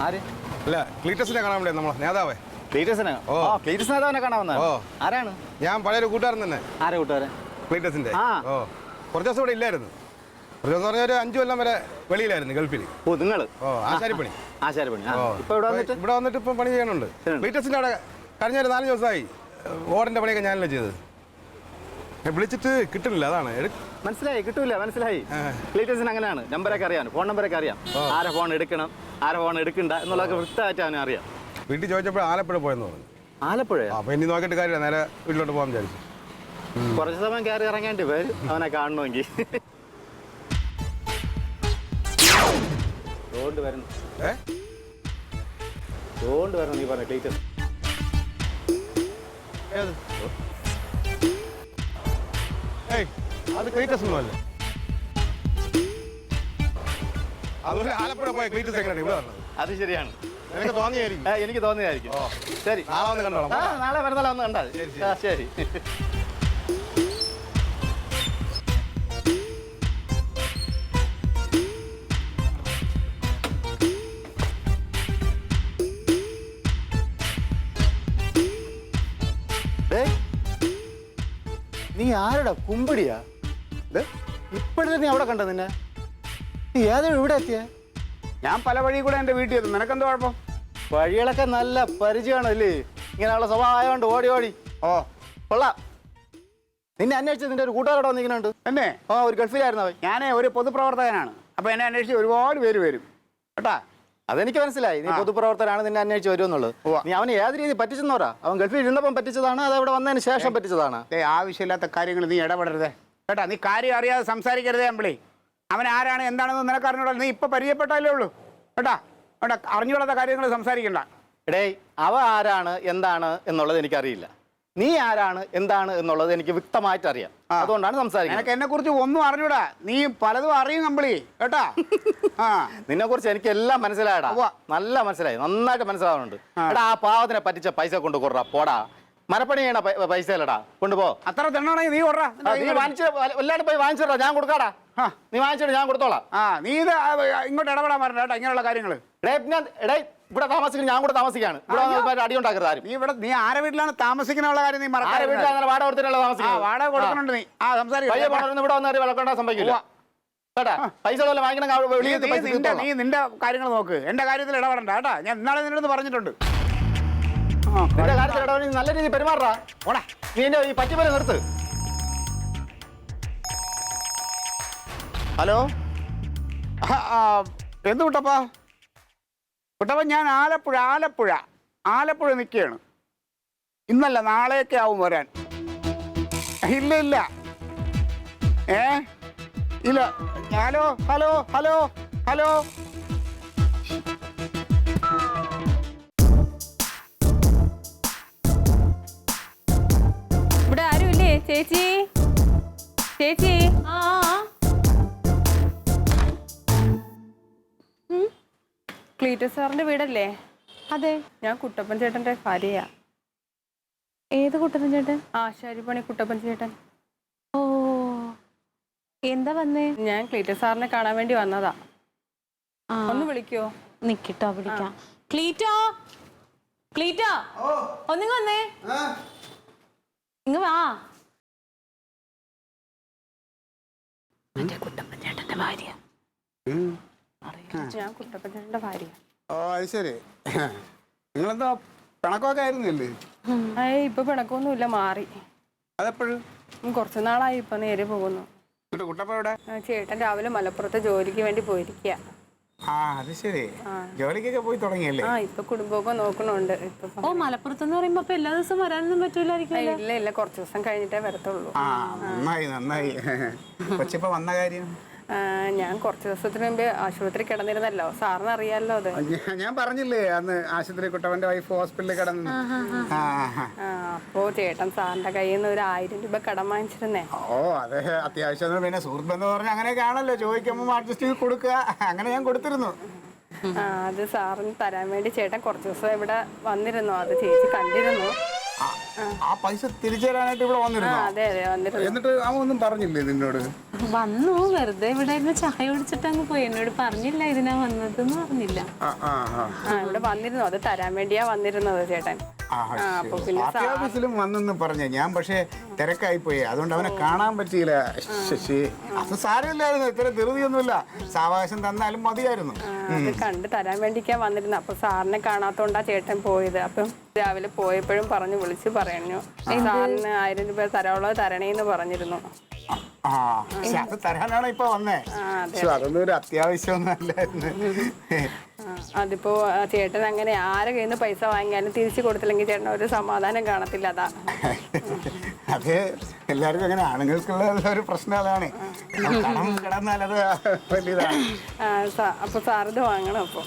ആര്? അല്ല, ക്ലീറ്റസിനെ കാണാൻ വേണ്ടി നമ്മളെ നേതാവേ. ക്ലീറ്റസിനെ? ഓ, ക്ലീറ്റസ് നേതാവിനെ കാണാൻ വന്നത്. ആരാണ്? ഞാൻ പഴയൊരു കൂട്ടുകാരൻ തന്നെ. ആരെ കൂട്ടുകാരൻ? ക്ലീറ്റസിന്റെ. ഓ, കുറച്ച് ദിവസം ഇവിടെ ഇല്ലായിരുന്നു. കുറച്ച് ദിവസം പറഞ്ഞാൽ ഒരു 5 കൊല്ലം വരെ വെളിയിലായിരുന്നു, ഗൾഫിൽ. ഓ, നിങ്ങൾ? ഓ, ആശാരിപ്പണി. ആശാരിപ്പണി. ഇവിടെ വന്നിട്ട് ഇപ്പം പണി ചെയ്യാനുണ്ട്. ക്ലീറ്റസിന്റെ അവിടെ കഴിഞ്ഞ ഒരു 4 ദിവസമായി ഓടിന്റെ പണിയൊക്കെ ഞാനല്ലേ ചെയ്തത്. വിളിച്ചിട്ട് കിട്ടുന്നില്ല, അതാണ്. മനസ്സിലായി, കിട്ടൂല, മനസ്സിലായി. ക്ലീറ്റസിന് അങ്ങനെയാണ്. നമ്പറൊക്കെ അറിയാം, ഫോൺ നമ്പറൊക്കെ അറിയാം. ആരെ ഫോൺ എടുക്കണം, ആരെ ഫോൺ എടുക്കണ്ട എന്നുള്ളതൊക്കെ വൃത്തിയായിട്ട് അവനെ അറിയാം. വീട്ടിൽ ചോദിച്ചപ്പോൾ ആലപ്പുഴ പോയെന്ന് പറഞ്ഞു. ആലപ്പുഴ? അപ്പൊ ഇനി നോക്കിയിട്ട് കാര്യമില്ല, നേരെ വീട്ടിലോട്ട് പോകാൻ വിചാരിച്ചു. കുറച്ച് സമയം കയറി ഇറങ്ങേണ്ടി വരും അവനെ കാണണമെങ്കിൽ. വരുന്നു നീ പറഞ്ഞ ക്ലീറ്റസ്. അത് ക്ലീറ്റസ് ഒന്നുമല്ല. അതുപോലെ ആലപ്പുഴ പോയ ക്ലീറ്റസ് എങ്ങനെയാണ് ഇവിടെ വന്നത്? അത് ശരിയാണ്, എനിക്ക് തോന്നിയായിരിക്കും. എനിക്ക് തോന്നിയായിരിക്കും. ശരി, നാളെ വന്ന് കണ്ടോളാം. നാളെ വരുന്നാളെ വന്ന് കണ്ടാൽ ശരി. നീ ആരടാ? കുമ്പടിയാ? ഇപ്പോഴത്തെ നീ അവിടെ കണ്ട നിന്നെ? നീ ഏതാണ് ഇവിടെ എത്തിയ? ഞാൻ പല വഴി കൂടെ എൻ്റെ വീട്ടിൽ എത്തും. നിനക്കെന്ത് കുഴപ്പം? വഴികളൊക്കെ നല്ല പരിചയമാണല്ലേ? ഇങ്ങനെയുള്ള സ്വഭാവം ആയതുകൊണ്ട് ഓടി ഓടി. ഓ, കൊള്ളാം. നിന്നെ അന്വേഷിച്ച് നിന്റെ ഒരു കൂട്ടുകാരോടെ വന്നിരിക്കുന്നുണ്ട്. എന്നെ? ഒരു ഗൾഫിലായിരുന്നു അവൻ. ഞാൻ ഒരു പൊതുപ്രവർത്തകനാണ്. അപ്പോൾ എന്നെ അന്വേഷിച്ച് ഒരുപാട് പേര് വരും കേട്ടാ. അതെനിക്ക് മനസ്സിലായി, നീ പൊതുപ്രവർത്തകനാണ്, നിന്നെ അന്വേഷിച്ച് വരുമെന്നുള്ളത്. നീ അവനെ ഏത് രീതി പറ്റിച്ചെന്നോരാ? അവൻ ഗൾഫിൽ ഇരുന്നപ്പം പറ്റിച്ചതാണ്, അത് അവിടെ വന്നതിന് ശേഷം പറ്റിച്ചതാണ്. ആവശ്യമില്ലാത്ത കാര്യങ്ങൾ നീ ഇടപെടരുതേ കേട്ടാ. നീ കാര്യം അറിയാതെ സംസാരിക്കരുതേ അമ്പിളി. അവൻ ആരാണ് എന്താണെന്ന് നിനക്ക് അറിഞ്ഞൂടാ. നീ ഇപ്പം പരിചയപ്പെട്ടാലേ ഉള്ളൂ കേട്ടാ. കേട്ടാ, അറിഞ്ഞുകൂടാത്ത കാര്യങ്ങൾ സംസാരിക്കണ്ട. എടേ, അവ ആരാണ് എന്താണ് എന്നുള്ളത് എനിക്കറിയില്ല. നീ ആരാണ് എന്താണ് എന്നുള്ളത് എനിക്ക് വ്യക്തമായിട്ട് അറിയാം. അതുകൊണ്ടാണ് സംസാരിക്കുന്നത്. എനിക്ക് എന്നെ കുറിച്ച് ഒന്നും അറിഞ്ഞൂടാ. നീ പലതും അറിയും കമ്പിളി കേട്ടാ. നിന്നെ കുറിച്ച് എനിക്ക് എല്ലാം മനസ്സിലായടാ, നല്ല മനസ്സിലായി, നന്നായിട്ട് മനസ്സിലാവുന്നുണ്ട്. എടാ, ആ പാവത്തിനെ പറ്റിച്ച പൈസ കൊണ്ട് കൊടുറാ, പോടാ. മരപ്പണി ചെയ്യണ പൈസ അല്ലടാ, കൊണ്ടുപോ. അത്ര തെണ്ണാണെങ്കിൽ നീ കൊടുറാ. നീ വാങ്ങിച്ച് എല്ലാവരും പോയി വാങ്ങിച്ചിടാ, ഞാൻ കൊടുക്കാടാ. നീ വാങ്ങിച്ചിട്ട് ഞാൻ കൊടുത്തോളാം. നീ ഇത് ഇങ്ങോട്ട് ഇടപെടാൻ പറഞ്ഞ കേട്ടോ, ഇങ്ങനെയുള്ള കാര്യങ്ങൾ. ഇവിടെ താമസിക്കുന്നത് ഞാൻ കൂടെ താമസിക്കാണ്. ഇവിടെ അടി ഉണ്ടാക്കരുത് ആരും. നീ ആരെ വീട്ടിലാണ് താമസിക്കാനുള്ള കാര്യം നീ ആരെ വീട്ടിലാണ്? വാടക കൊടുത്തിട്ടുള്ള താമസിക്കുന്നത്. വാടക കൊടുക്കുന്നുണ്ട് നീ. സംസാരിക്കും. ഇവിടെ വന്ന് വിളക്കൊണ്ടാ സംഭവിക്കില്ല കേട്ടാ. പൈസ വാങ്ങിക്കണം. നീ നിന്റെ കാര്യങ്ങൾ നോക്ക്, എന്റെ കാര്യത്തിൽ ഇടപെടണ്ട കേട്ടാ. ഞാൻ ഇന്നാളെ നിന്നോട് പറഞ്ഞിട്ടുണ്ട്. നിന്റെ കാര്യത്തിൽ ഇടപെടൽ നല്ല രീതിയിൽ പെരുമാറാ. ഓടാ, നീ എന്റെ ഈ പറ്റിപ്പല നിർത്ത്. ഹലോ, എന്ത് കുട്ടപ്പാ? കുട്ടപ്പ, ഞാൻ ആലപ്പുഴ നിൽക്കുകയാണ്. ഇന്നല്ല നാളെയൊക്കെ ആവും വരാൻ. ഇല്ല ഇല്ല. ഹലോ. ഇവിടെ ആരുമില്ലേ? ചേച്ചി. ക്ലീറ്റസ് സാറിന്റെ വീടല്ലേ? അതെ, ഞാൻ കുട്ടപ്പൻ ചേട്ടന്റെ ഭാര്യയാ. ഏത് കുട്ടപ്പൻ ചേട്ടൻ? ആശാരിപ്പണി കുട്ടപ്പൻ ചേട്ടൻ. ഓ, എന്താ വന്നേ? ഞാൻ ക്ലീറ്റസ് സാറിനെ കാണാൻ വേണ്ടി വന്നതാ. ഒന്ന് വിളിക്കോ? നിക്കിട്ടോ, വിളിക്കാം. ക്ലീറ്റോ, ഒന്നിങ്ങ വന്നേ. ഇങ്ങ് വാ. കുട്ടപ്പൻ ചേട്ടന്റെ ഭാര്യ. ഞാൻ കുട്ടപ്പൻ ചേട്ടന്റെ ഭാര്യ. ഓ, അത് ശരി. നിങ്ങളെന്താ പിണക്കമൊക്കെ ആയിരുന്നില്ലേ? ഇപ്പൊ പിണക്കൊന്നുമില്ല, മാറി. അതെപ്പോഴും? കുറച്ചു നാളായി ഇപ്പൊ നേരെ പോകുന്നു. കുട്ടപ്പ എവിടെ? ചേട്ടൻ രാവിലെ മലപ്പുറത്ത് ജോലിക്ക് വേണ്ടി പോയിരിക്കുക. അത് ശരി. ജോലിക്കൊക്കെ പോയി തുടങ്ങിയല്ലേ? ഇപ്പൊ കുടുംബമൊക്കെ നോക്കണുണ്ട്. ഓ, മലപ്പുറത്തെന്ന് പറയുമ്പോ അപ്പൊ എല്ലാ ദിവസവും വരാനൊന്നും പറ്റൂലായിരിക്കും. ഇല്ല, കുറച്ചു ദിവസം കഴിഞ്ഞിട്ടേ വരത്തുള്ളൂ. നന്നായി. കൊച്ചിപ്പോ വന്ന കാര്യം? ഞാൻ കുറച്ച് ദിവസത്തിന് മുമ്പ് ആശുപത്രി കിടന്നിരുന്നല്ലോ, സാറിന് അറിയാലോ അത്. ഞാൻ പറഞ്ഞില്ലേ അന്ന് ആശുപത്രി കുട്ടവന്റെ വൈഫ് ഹോസ്പിറ്റലിൽ കിടന്നു. അപ്പോ ചേട്ടൻ സാറിന്റെ കയ്യിൽ നിന്ന് ഒരു 1000 രൂപ കടം വാങ്ങിച്ചിരുന്നേ. ഓ, അതെ, അത്യാവശ്യം. പിന്നെ സുഹൃത്ത് എന്ന് പറഞ്ഞാൽ അങ്ങനെയൊക്കെ ആണല്ലോ, ചോദിക്കുമ്പോൾ അഡ്ജസ്റ്റ് ചെയ്ത് കൊടുക്കുക. അങ്ങനെ ഞാൻ കൊടുത്തിരുന്നു. അത് സാറിന് തരാൻ വേണ്ടി ചേട്ടൻ കുറച്ച് ദിവസം ഇവിടെ വന്നിരുന്നു. അത് ചേച്ചി കണ്ടിരുന്നു. ആ പൈസ തിരിച്ചു തരാനായിട്ട് ഇവിടെ വന്നിരുന്നു. അതെ അതെ വന്നിരുന്നു. എന്നിട്ട് അവൻ ഒന്നും പറഞ്ഞില്ലേ നിന്നോട്? വന്നു വെറുതെ ഇവിടെ ഇരുന്ന് ചായ കുടിച്ചിട്ട് അങ്ങ് പോയി. എന്നോട് പറഞ്ഞില്ല ഇതിനാ വന്നതെന്ന് പറഞ്ഞില്ല. ഇവിടെ വന്നിരുന്നു, അത് തരാൻ വേണ്ടിയാ വന്നിരുന്നത് ചേട്ടൻ. അപ്പൊ പിന്നെ ഓഫീസിലും വന്നെന്ന് പറഞ്ഞ ഞാൻ, പക്ഷേ തിരക്കായി പോയി, അതുകൊണ്ട് അവനെ കാണാൻ പറ്റിയില്ല. ശശി, അത് സാരമില്ലായിരുന്നു, ഇത്ര ധൃതിയൊന്നുമില്ല, സാവകാശം തന്നാലും മതിയായിരുന്നു. അത് കണ്ട് തരാൻ വേണ്ടിക്കാ വന്നിരുന്നു. അപ്പൊ സാറിനെ കാണാത്തോണ്ടാ ചേട്ടൻ പോയത്. അപ്പം രാവിലെ പോയപ്പോഴും വിളിച്ചു പറഞ്ഞു സാറിന് 1000 രൂപ തരാനുള്ളത് തരണേന്ന് പറഞ്ഞിരുന്നു. പക്ഷെ അത് തരാനാണ് ഇപ്പൊ വന്നേ. അതൊന്നും ഒരു അത്യാവശ്യമൊന്നും അല്ലായിരുന്നു. അതിപ്പോ ചേട്ടൻ അങ്ങനെ ആരെ കയ്യിൽ നിന്ന് പൈസ വാങ്ങിയാലും തിരിച്ചു കൊടുത്തില്ലെങ്കിൽ ചേട്ടൻ ഒരു സമാധാനം കാണത്തില്ല. അതാ അത് എല്ലാവർക്കും അങ്ങനെ, ആണുങ്ങൾക്കുള്ള ഒരു പ്രശ്നം അതാണ്. കടം കിടന്നാലത് വലിയതാണ്. അപ്പൊ സാറിത് വാങ്ങണം. അപ്പൊ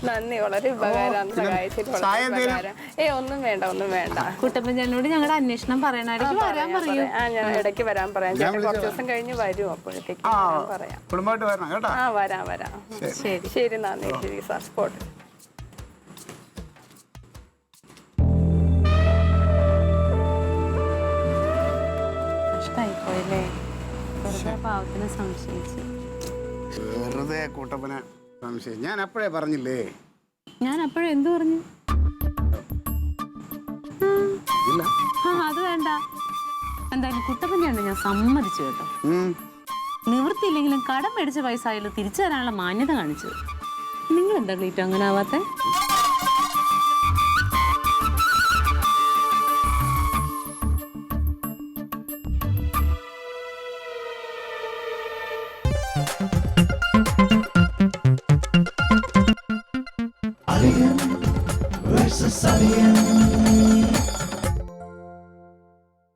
നന്ദി, വളരെ ഉപകാരം, സഹായിച്ചിട്ട് വളരെ ഉപകാരം. ഒന്നും വേണ്ട, ഒന്നും വേണ്ട. കുട്ടപ്പൻ ചേട്ടനോട് ഞങ്ങളുടെ അന്വേഷണം പറയണായിരിക്കും, വരാൻ പറയൂ. ഞാൻ ഇടയ്ക്ക് വരാൻ പറയാം. ചേട്ടൻ കുറച്ച് ദിവസം കഴിഞ്ഞ് വരും, അപ്പോഴത്തേക്ക് പറയാം. കുടുംബമായിട്ട് വരണം കേട്ടോ. വരാം. ശരി ശരി, നന്ദി. ശരി സാർ, പോട്ടെ. കഷ്ടായിപ്പോയല്ലേ, വെറുതെ പാവത്തിന് സംശയിച്ചു. വെറുതെ കൂട്ടപ്പനെ സംശയം. ഞാൻ അപ്പോഴേ പറഞ്ഞില്ലേ. ഞാൻ അപ്പോഴും എന്തു പറഞ്ഞു? ഇല്ല, അത് വേണ്ട. എന്തായാലും കുട്ടപ്പനെയാണ് ഞാൻ സമ്മതിച്ചു കേട്ടോ. നിവൃത്തിയില്ലെങ്കിലും കടം മേടിച്ച പൈസ ആയാലും തിരിച്ചു തരാനുള്ള മാന്യത കാണിച്ചത്. നിങ്ങൾ എന്താ ക്ലീറ്റോ അങ്ങനെ ആവാത്തെ?